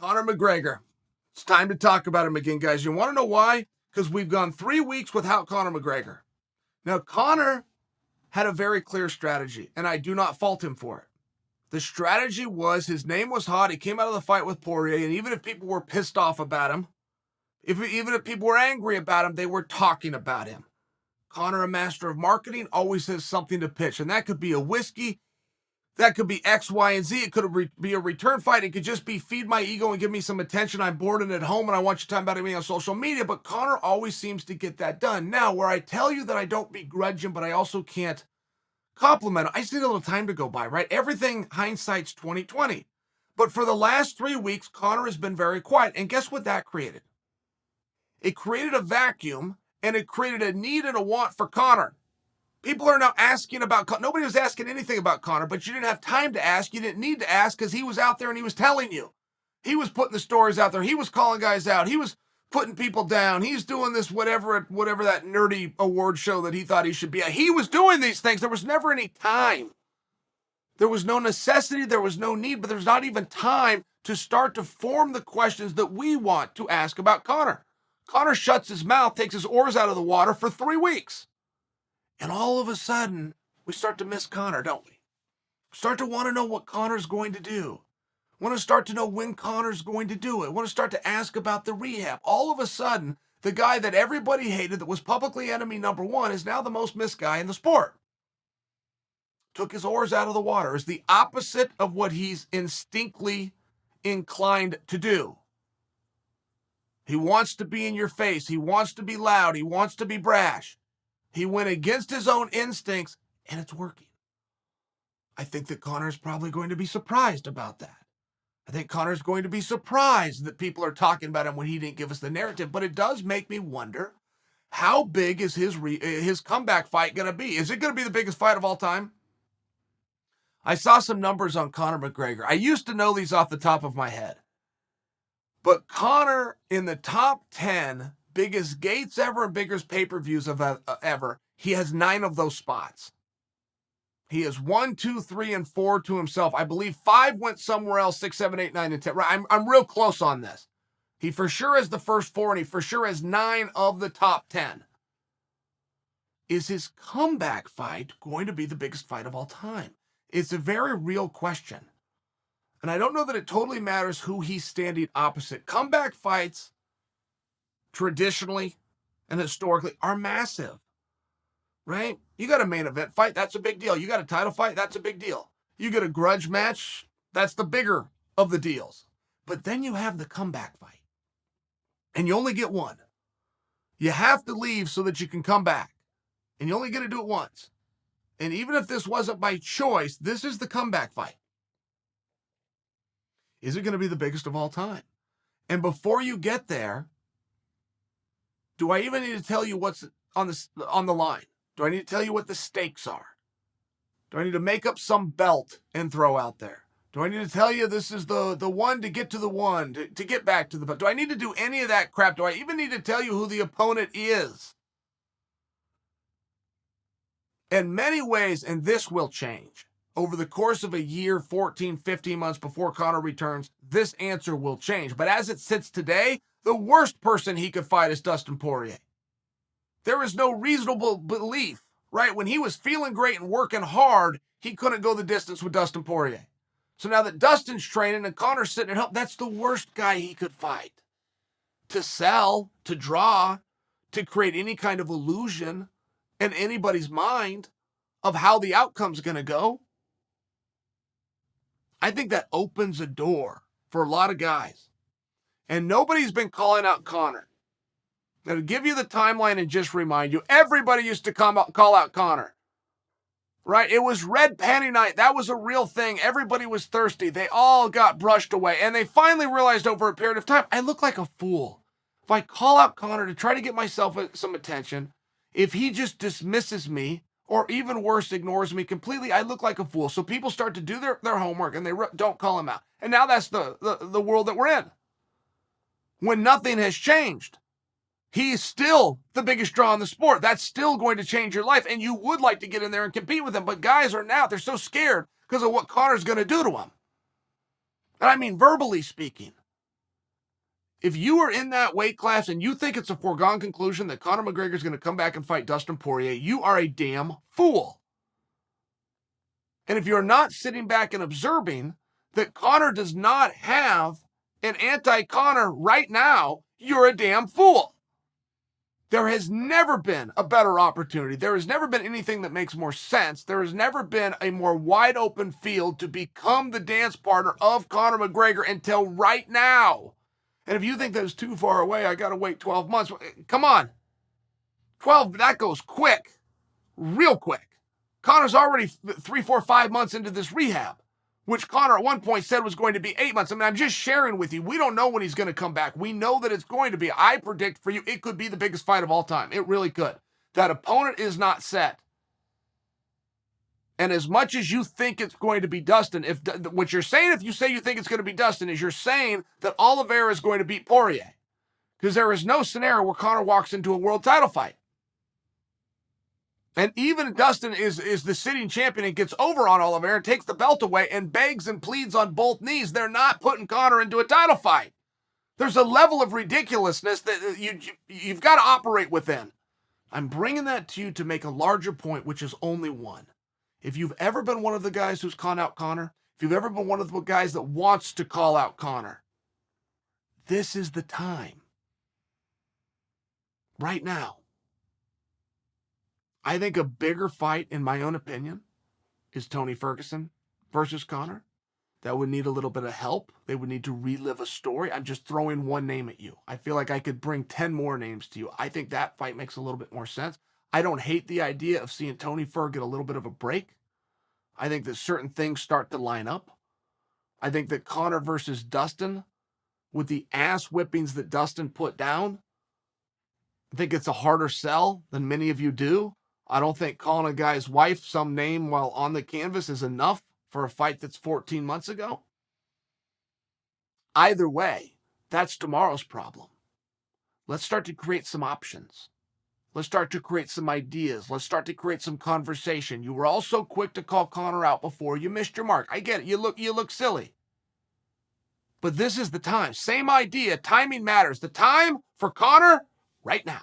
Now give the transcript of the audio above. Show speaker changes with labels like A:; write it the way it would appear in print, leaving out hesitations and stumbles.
A: Conor McGregor. It's time to talk about him again, guys. You want to know why? Because we've gone 3 weeks without Conor McGregor. Now, Conor had a very clear strategy, and I do not fault him for it. The strategy was his name was hot. He came out of the fight with Poirier, and even if people were pissed off about him, even if people were angry about him, they were talking about him. Conor, a master of marketing, always has something to pitch, and that could be a whiskey. That could be X, Y, and Z. It could be a return fight. It could just be feed my ego and give me some attention. I'm bored and at home, and I want you to talk about me on social media. But Conor always seems to get that done. Now, where I tell you that I don't begrudge him, but I also can't compliment him, I just need a little time to go by, right? Everything, hindsight's 2020. But for the last 3 weeks, Conor has been very quiet. And guess what that created? It created a vacuum, and it created a need and a want for Conor. People are now asking about Conor. Nobody was asking anything about Conor, but you didn't have time to ask. You didn't need to ask because he was out there and he was telling you. He was putting the stories out there. He was calling guys out. He was putting people down. He's doing this whatever that nerdy award show that he thought he should be at. He was doing these things. There was never any time. There was no necessity. There was no need, but there's not even time to start to form the questions that we want to ask about Conor. Conor shuts his mouth, takes his oars out of the water for 3 weeks. And all of a sudden, we start to miss Conor, don't we? Start to want to know what Conor's going to do. Want to start to know when Conor's going to do it. Want to start to ask about the rehab. All of a sudden, the guy that everybody hated, that was publicly enemy number one, is now the most missed guy in the sport. Took his oars out of the water. Is the opposite of what he's instinctively inclined to do. He wants to be in your face. He wants to be loud. He wants to be brash. He went against his own instincts, and it's working. I think that Conor's probably going to be surprised about that. I think Conor's going to be surprised that people are talking about him when he didn't give us the narrative. But it does make me wonder, how big is his comeback fight going to be? Is it going to be the biggest fight of all time? I saw some numbers on Conor McGregor. I used to know these off the top of my head. But Conor in the top 10 biggest gates ever and biggest pay-per-views ever, he has 9 of those spots. He has 1, 2, 3, and 4 to himself. I believe 5 went somewhere else, 6, 7, 8, 9, and 10. Right, I'm real close on this. He for sure has the first 4, and he for sure has 9 of the top 10. Is his comeback fight going to be the biggest fight of all time? It's a very real question. And I don't know that it totally matters who he's standing opposite. Comeback fights, traditionally and historically, are massive, right? You got a main event fight, that's a big deal. You got a title fight, that's a big deal. You get a grudge match, that's the bigger of the deals. But then you have the comeback fight, and you only get one. You have to leave so that you can come back, and you only get to do it once. And even if this wasn't by choice, this is the comeback fight. Is it going to be the biggest of all time? And before you get there, do I even need to tell you what's on the line? Do I need to tell you what the stakes are? Do I need to make up some belt and throw out there? Do I need to tell you this is the one to get to the one, to get back to the belt? Do I need to do any of that crap? Do I even need to tell you who the opponent is? In many ways, and this will change, over the course of a year, 14, 15 months before Conor returns, this answer will change. But as it sits today, the worst person he could fight is Dustin Poirier. There is no reasonable belief, right? When he was feeling great and working hard, he couldn't go the distance with Dustin Poirier. So now that Dustin's training and Conor's sitting at home, that's the worst guy he could fight. To sell, to draw, to create any kind of illusion in anybody's mind of how the outcome's going to go. I think that opens a door for a lot of guys. And nobody's been calling out Conor. Now, to give you the timeline and just remind you, everybody used to call out Conor. Right? It was red panty night. That was a real thing. Everybody was thirsty. They all got brushed away. And they finally realized over a period of time, I look like a fool. If I call out Conor to try to get myself some attention, if he just dismisses me, or even worse, ignores me completely, I look like a fool. So people start to do their homework and they don't call him out. And now that's the world that we're in. When nothing has changed. He's still the biggest draw in the sport. That's still going to change your life. And you would like to get in there and compete with him. But guys are now, they're so scared because of what Conor's going to do to him. And I mean, verbally speaking. If you are in that weight class and you think it's a foregone conclusion that Conor McGregor is going to come back and fight Dustin Poirier, you are a damn fool. And if you're not sitting back and observing that Conor does not have an anti-Conor right now, you're a damn fool. There has never been a better opportunity. There has never been anything that makes more sense. There has never been a more wide open field to become the dance partner of Conor McGregor until right now. And if you think that's too far away, I got to wait 12 months. Come on. 12, that goes quick. Real quick. Conor's already 3, 4, 5 months into this rehab, which Conor at one point said was going to be 8 months. I mean, I'm just sharing with you. We don't know when he's going to come back. We know that it's going to be. I predict for you, it could be the biggest fight of all time. It really could. That opponent is not set. And as much as you think it's going to be Dustin, what you're saying, if you say you think it's going to be Dustin, is you're saying that Oliveira is going to beat Poirier. Because there is no scenario where Conor walks into a world title fight. And even if Dustin is the sitting champion and gets over on Oliveira and takes the belt away and begs and pleads on both knees, they're not putting Conor into a title fight. There's a level of ridiculousness that you've got to operate within. I'm bringing that to you to make a larger point, which is only one. If you've ever been one of the guys who's called out Conor, if you've ever been one of the guys that wants to call out Conor, this is the time. Right now. I think a bigger fight, in my own opinion, is Tony Ferguson versus Conor. That would need a little bit of help. They would need to relive a story. I'm just throwing one name at you. I feel like I could bring 10 more names to you. I think that fight makes a little bit more sense. I don't hate the idea of seeing Tony Ferg get a little bit of a break. I think that certain things start to line up. I think that Conor versus Dustin, with the ass whippings that Dustin put down, I think it's a harder sell than many of you do. I don't think calling a guy's wife some name while on the canvas is enough for a fight that's 14 months ago. Either way, that's tomorrow's problem. Let's start to create some options. Let's start to create some ideas. Let's start to create some conversation. You were all so quick to call Conor out before. You missed your mark. I get it. You look silly. But this is the time. Same idea. Timing matters. The time for Conor, right now.